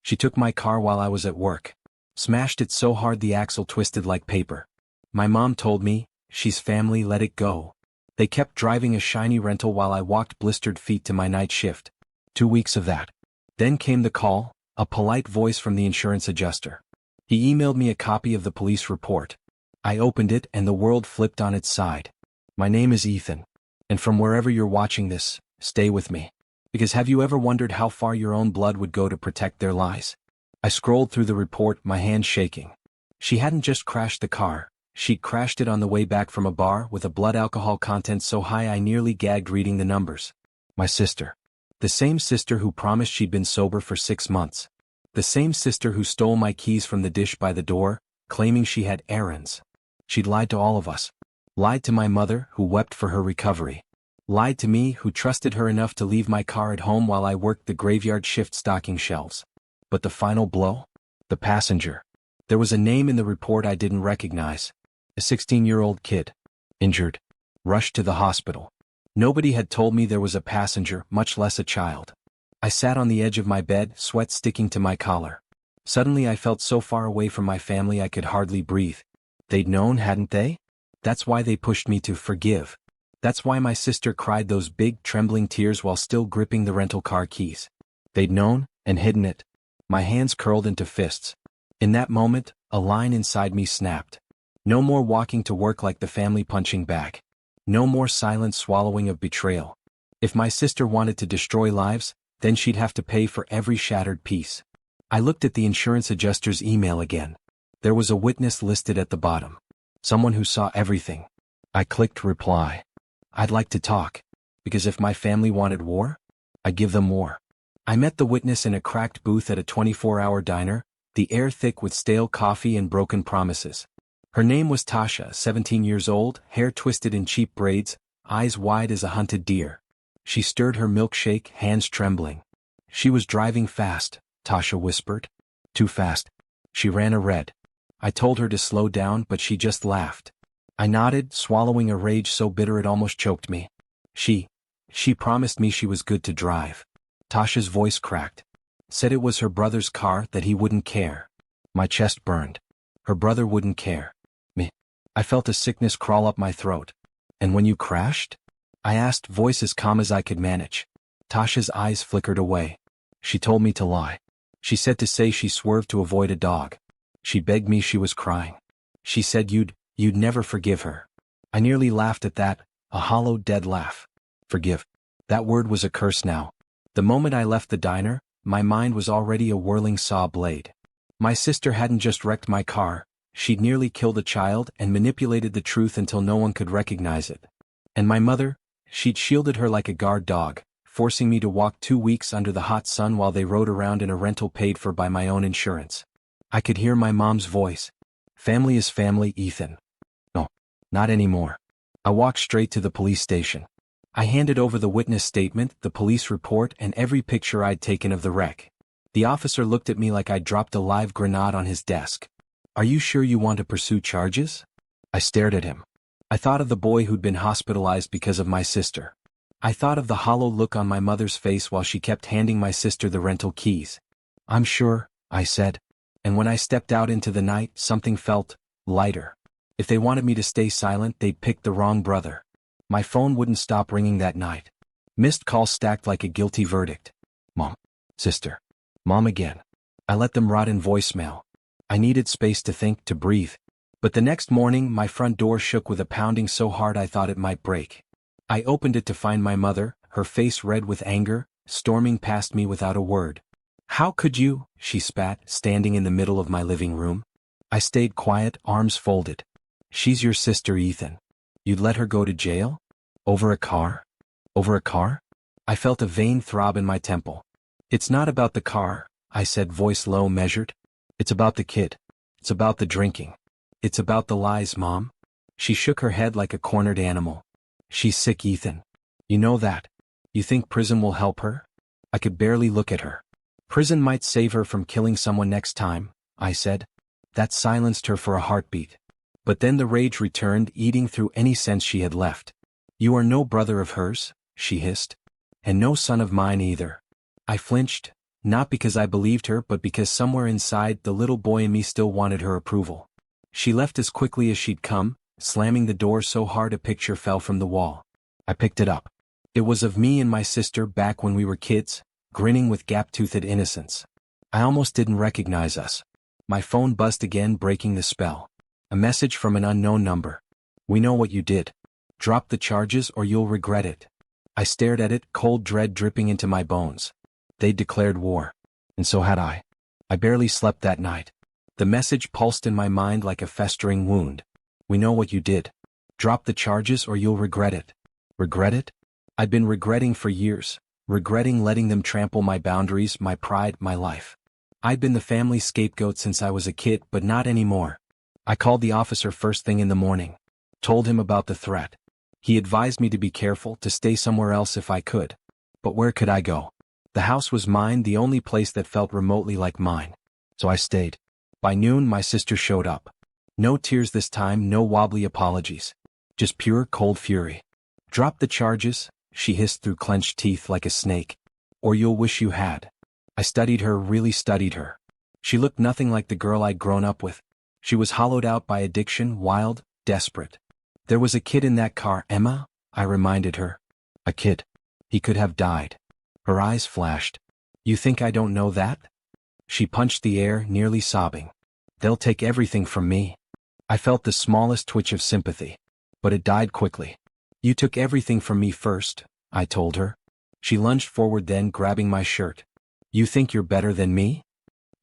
She took my car while I was at work. Smashed it so hard the axle twisted like paper. My mom told me, she's family, let it go. They kept driving a shiny rental while I walked blistered feet to my night shift. 2 weeks of that. Then came the call, a polite voice from the insurance adjuster. He emailed me a copy of the police report. I opened it and the world flipped on its side. My name is Ethan. And from wherever you're watching this, stay with me. Because have you ever wondered how far your own blood would go to protect their lies? I scrolled through the report, my hands shaking. She hadn't just crashed the car, she'd crashed it on the way back from a bar with a blood alcohol content so high I nearly gagged reading the numbers. My sister. The same sister who promised she'd been sober for 6 months. The same sister who stole my keys from the dish by the door, claiming she had errands. She'd lied to all of us. Lied to my mother, who wept for her recovery. Lied to me, who trusted her enough to leave my car at home while I worked the graveyard shift stocking shelves. But the final blow? The passenger. There was a name in the report I didn't recognize. A 16-year-old kid. Injured. Rushed to the hospital. Nobody had told me there was a passenger, much less a child. I sat on the edge of my bed, sweat sticking to my collar. Suddenly I felt so far away from my family I could hardly breathe. They'd known, hadn't they? That's why they pushed me to forgive. That's why my sister cried those big, trembling tears while still gripping the rental car keys. They'd known, and hidden it. My hands curled into fists. In that moment, a line inside me snapped. No more walking to work like the family punching bag. No more silent swallowing of betrayal. If my sister wanted to destroy lives, then she'd have to pay for every shattered piece. I looked at the insurance adjuster's email again. There was a witness listed at the bottom. Someone who saw everything. I clicked reply. I'd like to talk. Because if my family wanted war, I'd give them war. I met the witness in a cracked booth at a 24-hour diner, the air thick with stale coffee and broken promises. Her name was Tasha, 17 years old, hair twisted in cheap braids, eyes wide as a hunted deer. She stirred her milkshake, hands trembling. She was driving fast, Tasha whispered. Too fast. She ran a red. I told her to slow down, but she just laughed. I nodded, swallowing a rage so bitter it almost choked me. She promised me she was good to drive. Tasha's voice cracked. Said it was her brother's car, that he wouldn't care. My chest burned. Her brother wouldn't care. Me. I felt a sickness crawl up my throat. And when you crashed? I asked, voice as calm as I could manage. Tasha's eyes flickered away. She told me to lie. She said to say she swerved to avoid a dog. She begged me, she was crying. She said you'd never forgive her. I nearly laughed at that, a hollow, dead laugh. Forgive. That word was a curse now. The moment I left the diner, my mind was already a whirling saw blade. My sister hadn't just wrecked my car, she'd nearly killed a child and manipulated the truth until no one could recognize it. And my mother, she'd shielded her like a guard dog, forcing me to walk 2 weeks under the hot sun while they rode around in a rental paid for by my own insurance. I could hear my mom's voice. Family is family, Ethan. No, not anymore. I walked straight to the police station. I handed over the witness statement, the police report, and every picture I'd taken of the wreck. The officer looked at me like I'd dropped a live grenade on his desk. Are you sure you want to pursue charges? I stared at him. I thought of the boy who'd been hospitalized because of my sister. I thought of the hollow look on my mother's face while she kept handing my sister the rental keys. I'm sure, I said. And when I stepped out into the night, something felt lighter. If they wanted me to stay silent, they'd picked the wrong brother. My phone wouldn't stop ringing that night. Missed calls stacked like a guilty verdict. Mom. Sister. Mom again. I let them rot in voicemail. I needed space to think, to breathe. But the next morning, my front door shook with a pounding so hard I thought it might break. I opened it to find my mother, her face red with anger, storming past me without a word. How could you? She spat, standing in the middle of my living room. I stayed quiet, arms folded. She's your sister, Ethan. You'd let her go to jail? Over a car? Over a car? I felt a vein throb in my temple. It's not about the car, I said, voice low, measured. It's about the kid. It's about the drinking. It's about the lies, Mom. She shook her head like a cornered animal. She's sick, Ethan. You know that. You think prison will help her? I could barely look at her. Prison might save her from killing someone next time, I said. That silenced her for a heartbeat. But then the rage returned, eating through any sense she had left. You are no brother of hers, she hissed. And no son of mine either. I flinched, Not because I believed her but because somewhere inside the little boy in me still wanted her approval. She left as quickly as she'd come, slamming the door so hard a picture fell from the wall. I picked it up. It was of me and my sister back when we were kids, grinning with gap-toothed innocence. I almost didn't recognize us. My phone buzzed again, breaking the spell. A message from an unknown number. "We know what you did. Drop the charges or you'll regret it." I stared at it, cold dread dripping into my bones. They'd declared war. And so had I. I barely slept that night. The message pulsed in my mind like a festering wound. "We know what you did. Drop the charges or you'll regret it." Regret it? I'd been regretting for years, regretting letting them trample my boundaries, my pride, my life. I'd been the family scapegoat since I was a kid, but not anymore. I called the officer first thing in the morning. Told him about the threat. He advised me to be careful, to stay somewhere else if I could. But where could I go? The house was mine, the only place that felt remotely like mine. So I stayed. By noon, my sister showed up. No tears this time, no wobbly apologies. Just pure, cold fury. "Drop the charges," she hissed through clenched teeth like a snake. "Or you'll wish you had." I studied her, really studied her. She looked nothing like the girl I'd grown up with. She was hollowed out by addiction, wild, desperate. "There was a kid in that car, Emma," I reminded her. "A kid. He could have died." Her eyes flashed. "You think I don't know that?" She punched the air, nearly sobbing. "They'll take everything from me." I felt the smallest twitch of sympathy. But it died quickly. "You took everything from me first," I told her. She lunged forward then, grabbing my shirt. "You think you're better than me?"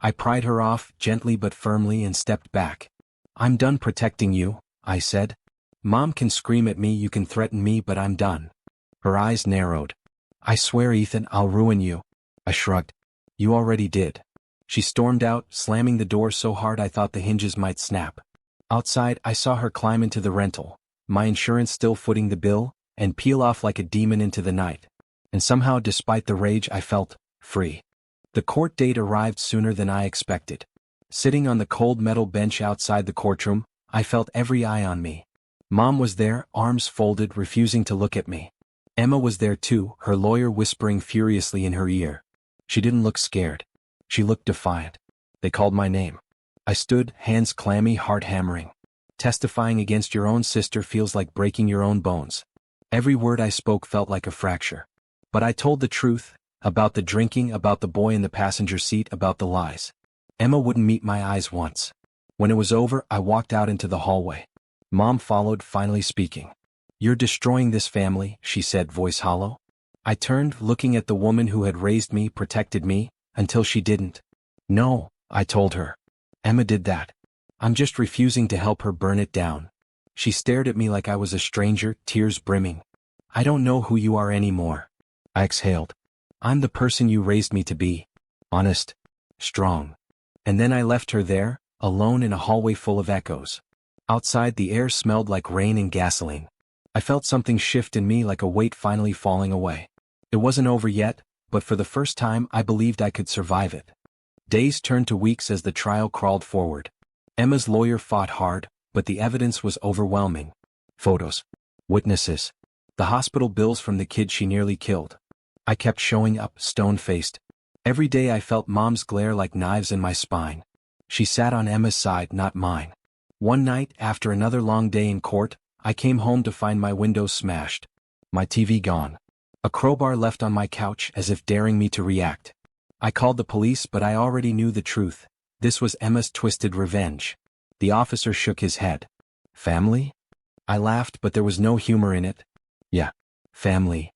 I pried her off, gently but firmly, and stepped back. "I'm done protecting you," I said. "Mom can scream at me, you can threaten me, but I'm done." Her eyes narrowed. "I swear, Ethan, I'll ruin you." I shrugged. "You already did." She stormed out, slamming the door so hard I thought the hinges might snap. Outside, I saw her climb into the rental, my insurance still footing the bill, and peel off like a demon into the night. And somehow, despite the rage, I felt free. The court date arrived sooner than I expected. Sitting on the cold metal bench outside the courtroom, I felt every eye on me. Mom was there, arms folded, refusing to look at me. Emma was there too, her lawyer whispering furiously in her ear. She didn't look scared. She looked defiant. They called my name. I stood, hands clammy, heart hammering. Testifying against your own sister feels like breaking your own bones. Every word I spoke felt like a fracture. But I told the truth, about the drinking, about the boy in the passenger seat, about the lies. Emma wouldn't meet my eyes once. When it was over, I walked out into the hallway. Mom followed, finally speaking. "You're destroying this family," she said, voice hollow. I turned, looking at the woman who had raised me, protected me, until she didn't. "No," I told her. "Emma did that. I'm just refusing to help her burn it down." She stared at me like I was a stranger, tears brimming. "I don't know who you are anymore." I exhaled. "I'm the person you raised me to be. Honest. Strong." And then I left her there, alone in a hallway full of echoes. Outside, the air smelled like rain and gasoline. I felt something shift in me, like a weight finally falling away. It wasn't over yet, but for the first time I believed I could survive it. Days turned to weeks as the trial crawled forward. Emma's lawyer fought hard, but the evidence was overwhelming. Photos. Witnesses. The hospital bills from the kid she nearly killed. I kept showing up, stone-faced. Every day I felt Mom's glare like knives in my spine. She sat on Emma's side, not mine. One night, after another long day in court, I came home to find my windows smashed. My TV gone. A crowbar left on my couch, as if daring me to react. I called the police, but I already knew the truth. This was Emma's twisted revenge. The officer shook his head. "Family?" I laughed, but there was no humor in it. "Yeah, family."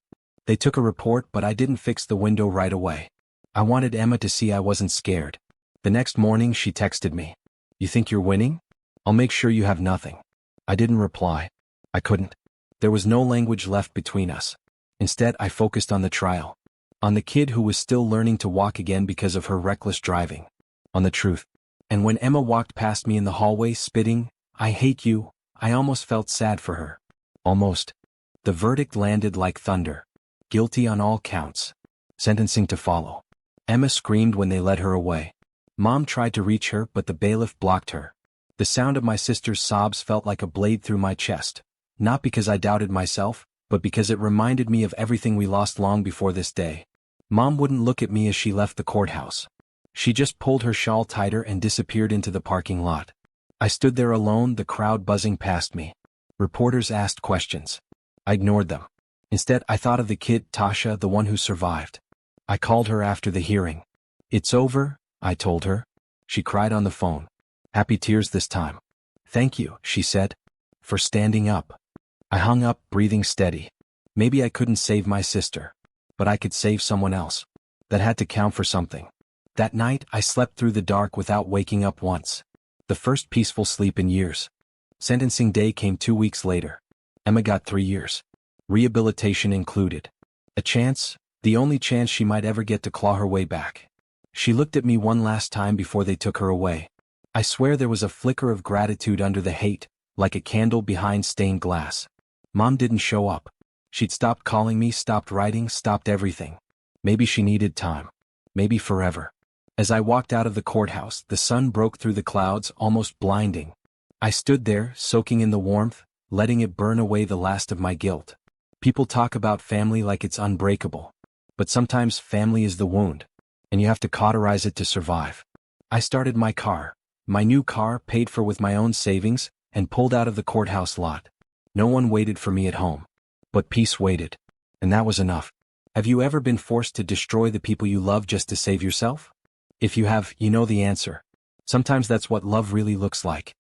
They took a report, but I didn't fix the window right away. I wanted Emma to see I wasn't scared. The next morning she texted me. "You think you're winning? I'll make sure you have nothing." I didn't reply. I couldn't. There was no language left between us. Instead, I focused on the trial. On the kid who was still learning to walk again because of her reckless driving. On the truth. And when Emma walked past me in the hallway, spitting, "I hate you," I almost felt sad for her. Almost. The verdict landed like thunder. Guilty on all counts. Sentencing to follow. Emma screamed when they led her away. Mom tried to reach her, but the bailiff blocked her. The sound of my sister's sobs felt like a blade through my chest. Not because I doubted myself, but because it reminded me of everything we lost long before this day. Mom wouldn't look at me as she left the courthouse. She just pulled her shawl tighter and disappeared into the parking lot. I stood there alone, the crowd buzzing past me. Reporters asked questions. I ignored them. Instead, I thought of the kid, Tasha, the one who survived. I called her after the hearing. "It's over," I told her. She cried on the phone. Happy tears this time. "Thank you," she said, "for standing up." I hung up, breathing steady. Maybe I couldn't save my sister, but I could save someone else. That had to count for something. That night, I slept through the dark without waking up once. The first peaceful sleep in years. Sentencing day came 2 weeks later. Emma got 3 years. Rehabilitation included. A chance, the only chance she might ever get to claw her way back. She looked at me one last time before they took her away. I swear there was a flicker of gratitude under the hate, like a candle behind stained glass. Mom didn't show up. She'd stopped calling me, stopped writing, stopped everything. Maybe she needed time. Maybe forever. As I walked out of the courthouse, the sun broke through the clouds, almost blinding. I stood there, soaking in the warmth, letting it burn away the last of my guilt. People talk about family like it's unbreakable. But sometimes family is the wound, and you have to cauterize it to survive. I started my car, my new car paid for with my own savings, and pulled out of the courthouse lot. No one waited for me at home. But peace waited. And that was enough. Have you ever been forced to destroy the people you love just to save yourself? If you have, you know the answer. Sometimes that's what love really looks like.